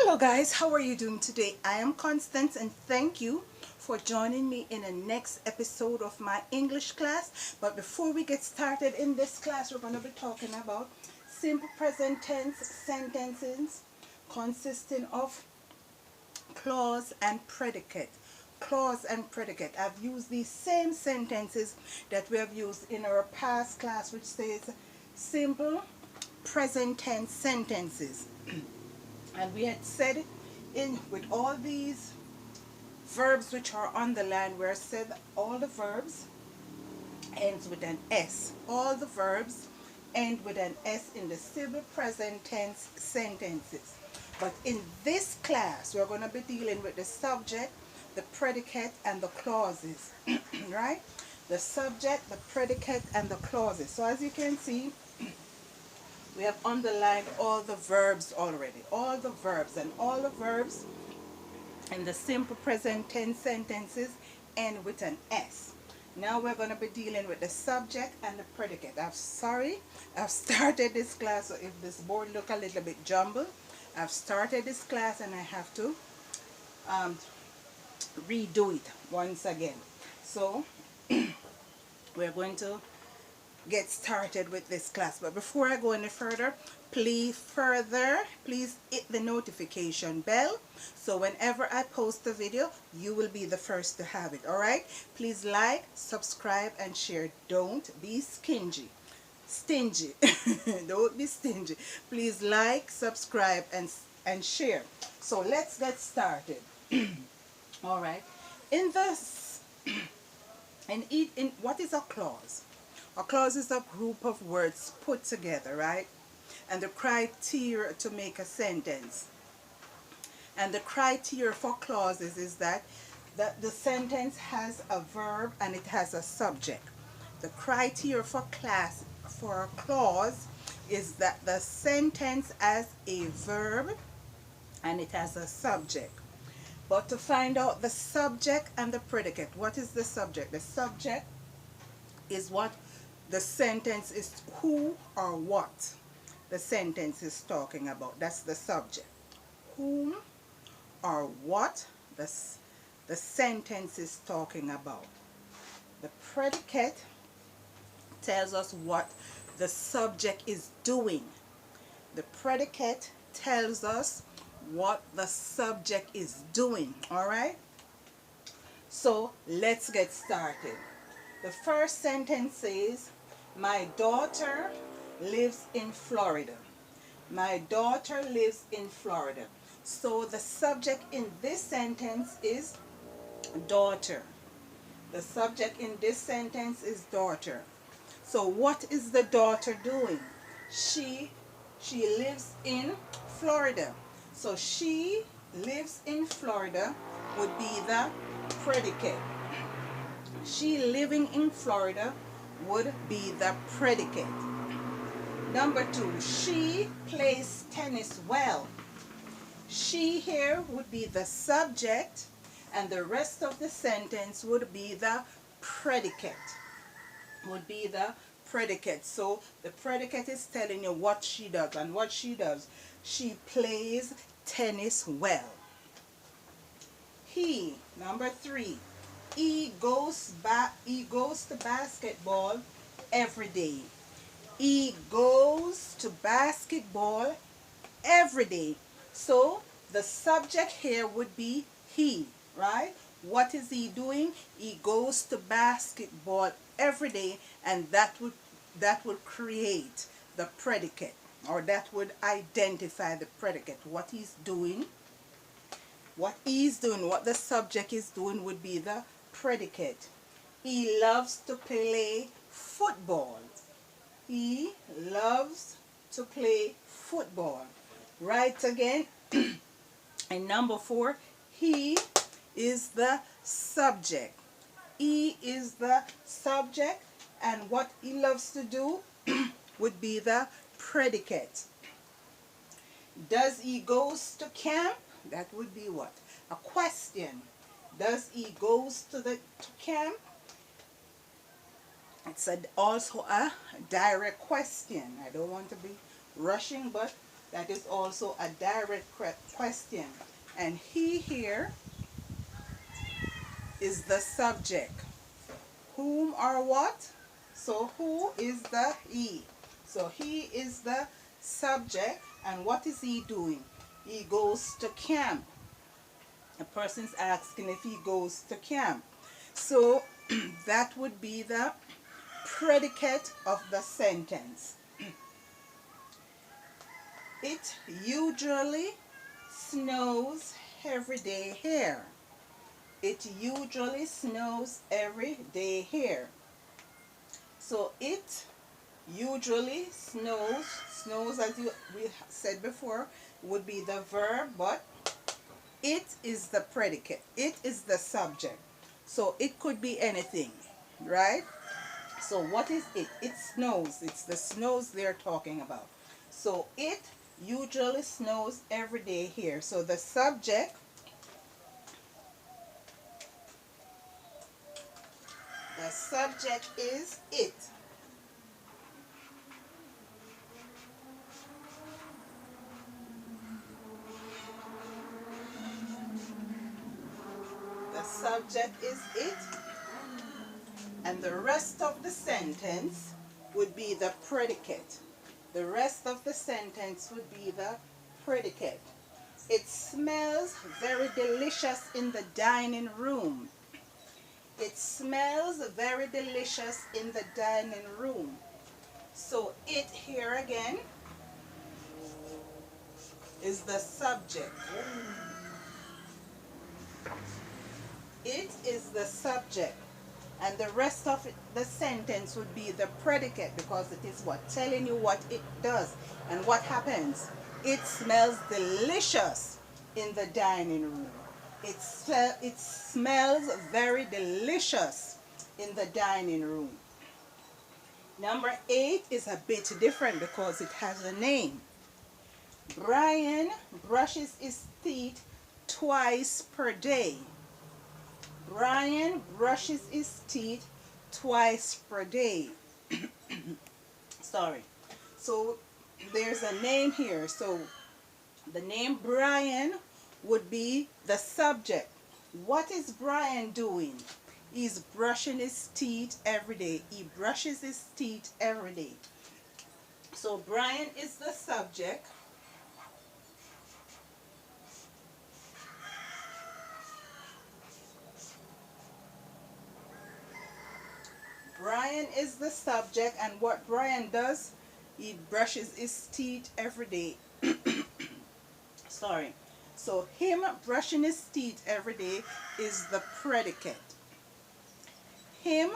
Hello guys, how are you doing today? I am Constance and thank you for joining me in the next episode of my English class. But before we get started in this class, we're going to be talking about simple present tense sentences consisting of clause and predicate. Clause and predicate. I've used these same sentences that we have used in our past class, which says simple present tense sentences. And we had said in with all these verbs which are on the line, where said all the verbs ends with an S. All the verbs end with an S in the simple present tense sentences. But in this class, we're going to be dealing with the subject, the predicate, and the clauses. Right? The subject, the predicate, and the clauses. So as you can see, we have underlined all the verbs already. All the verbs, and all the verbs in the simple present tense sentences end with an S. Now we're going to be dealing with the subject and the predicate. I've started this class, so if this board look a little bit jumbled, I've started this class and I have to redo it once again. So we're going to get started with this class. But before I go any further, please hit the notification bell, so whenever I post a video, you will be the first to have it. Alright, please like, subscribe, and share. Don't be stingy. Don't be stingy. Please like, subscribe, and share. So let's get started. Alright, in this in what is a clause? A clause is a group of words put together, right? And the criteria to make a sentence. And the criteria for clauses is that the sentence has a verb and it has a subject. The criteria for a clause is that the sentence has a verb and it has a subject. But to find out the subject and the predicate, what is the subject? The subject is what the sentence is, who or what the sentence is talking about. That's the subject. Whom or what the sentence is talking about. The predicate tells us what the subject is doing. The predicate tells us what the subject is doing. Alright? So let's get started. The first sentence says, my daughter lives in Florida. My daughter lives in Florida. So the subject in this sentence is daughter. The subject in this sentence is daughter. So what is the daughter doing? She lives in Florida. So she lives in Florida would be the predicate. She living in Florida would be the predicate. Number 2, she plays tennis well. She here would be the subject, and the rest of the sentence would be the predicate. Would be the predicate. So the predicate is telling you what she does, and what she does. She plays tennis well. He, number 3. He goes to basketball every day. He goes to basketball every day. So the subject here would be he, right? What is he doing? He goes to basketball every day, and that would create the predicate, or that would identify the predicate. What he's doing, what the subject is doing would be the predicate. He loves to play football. He loves to play football. Right again. And number 4, he is the subject. He is the subject, and what he loves to do would be the predicate. Does he goes to camp? That would be what? A question. Does he goes to camp? It's also a direct question. I don't want to be rushing, but That is also a direct question. And he here is the subject. Whom or what? So who is the he? So he is the subject, and what is he doing? He goes to camp. A person's asking if he goes to camp. So that would be the predicate of the sentence. It usually snows every day here. It usually snows every day here. So it usually snows. Snows, as we said before, would be the verb, but it is the predicate. It is the subject. So it could be anything, right? So what is it? It snows. It's the snows they're talking about. So it usually snows every day here. So the subject, is it. The subject is it, and the rest of the sentence would be the predicate. The rest of the sentence would be the predicate. It smells very delicious in the dining room. It smells very delicious in the dining room. So it here again is the subject. It is the subject. And the rest of the sentence would be the predicate, because it is what? Telling you what it does and what happens. It smells delicious in the dining room. It smells very delicious in the dining room. Number 8 is a bit different because it has a name. Brian brushes his teeth twice per day. Brian brushes his teeth twice per day. Sorry. So there's a name here. So the name Brian would be the subject. What is Brian doing? He's brushing his teeth every day. He brushes his teeth every day. So Brian is the subject. Brian is the subject, and what Brian does, he brushes his teeth every day. Sorry. So him brushing his teeth every day is the predicate. Him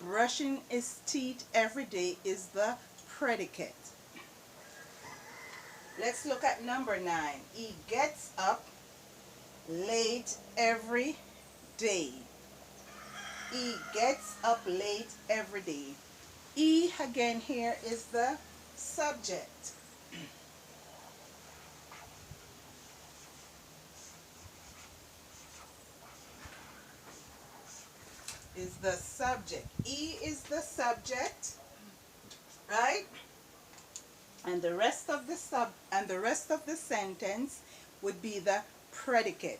brushing his teeth every day is the predicate. Let's look at number 9. He gets up late every day. He gets up late every day. He again here is the subject. Is the subject. He is the subject, right? And the rest of the sentence would be the predicate.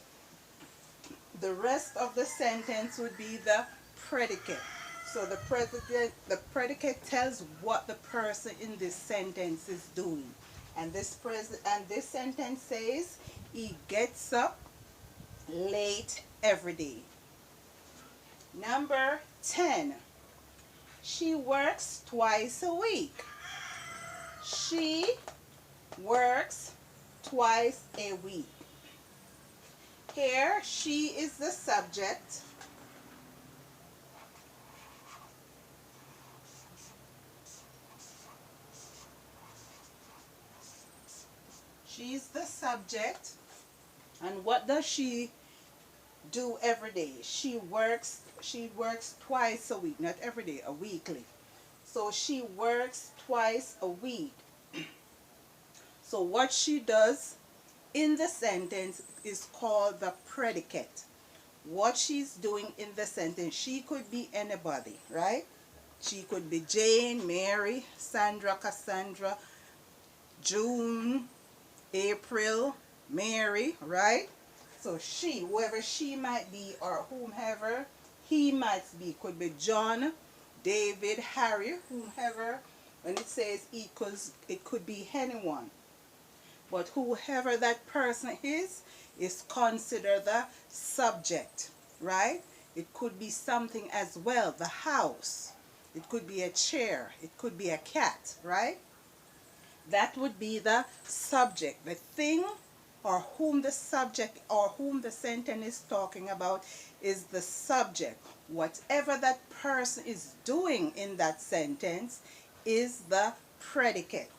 The rest of the sentence would be the predicate. So the predicate tells what the person in this sentence is doing. And this sentence says he gets up late every day. Number 10. She works twice a week. She works twice a week. Here, she is the subject. She's the subject. And what does she do every day? She works twice a week, not every day, a weekly. So she works twice a week. So what she does in the sentence is called the predicate. What she's doing in the sentence, she could be anybody, right? She could be Jane, Mary, Sandra, Cassandra, June, April, Mary, right? So she, whoever she might be, or whomever he might be, could be John, David, Harry, whomever. When it says equals, it could be anyone. But whoever that person is considered the subject, right? It could be something as well, the house. It could be a chair. It could be a cat, right? That would be the subject. The thing or whom the subject or whom the sentence is talking about is the subject. Whatever that person is doing in that sentence is the predicate.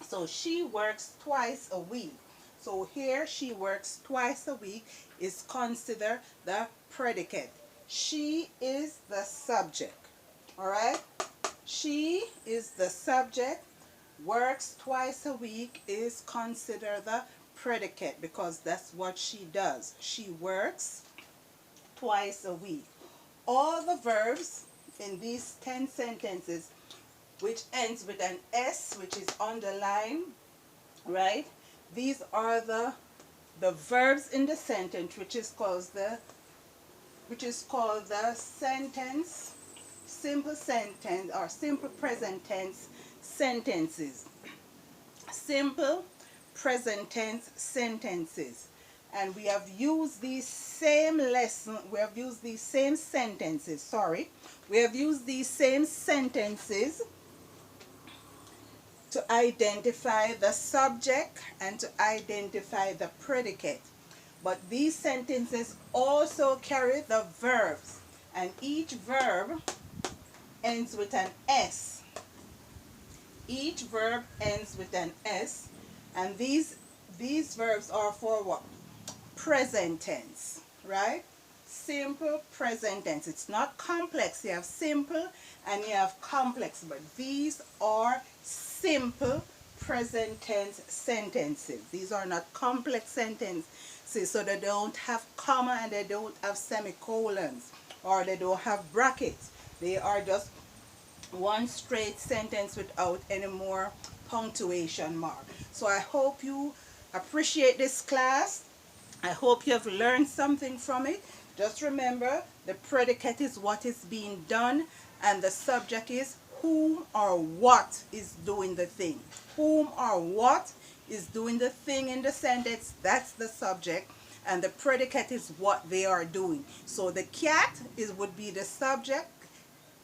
So she works twice a week. So here she works twice a week is considered the predicate. She is the subject. All right? She is the subject. Works twice a week is considered the predicate because that's what she does. She works twice a week. All the verbs in these 10 sentences which ends with an S, which is underlined, right? These are the verbs in the sentence, which is called the sentence, simple sentence or simple present tense sentences. Simple present tense sentences. And we have used these same sentences, we have used these same sentences to identify the subject and to identify the predicate. But these sentences also carry the verbs, and each verb ends with an S. Each verb ends with an S, and these verbs are for what? Present tense, right? Simple present tense. It's not complex. You have simple and you have complex, but these are simple present tense sentences. These are not complex sentences, so they don't have comma and they don't have semicolons or they don't have brackets. They are just one straight sentence without any more punctuation mark. So I hope you appreciate this class. I hope you have learned something from it. Just remember, the predicate is what is being done and the subject is whom or what is doing the thing. Whom or what is doing the thing in the sentence, that's the subject, and the predicate is what they are doing. So the cat would be the subject,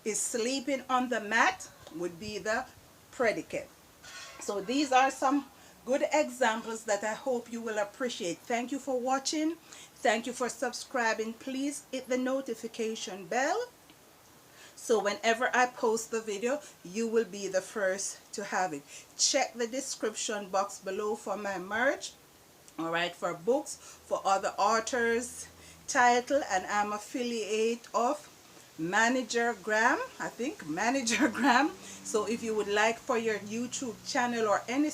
is sleeping on the mat would be the predicate. So these are some good examples that I hope you will appreciate. Thank you for watching. Thank you for subscribing. Please hit the notification bell so whenever I post the video, you will be the first to have it. Check the description box below for my merch, all right, for books, for other authors, title, and I'm affiliate of Manager Graham, I think, Manager Graham. So if you would like for your YouTube channel or any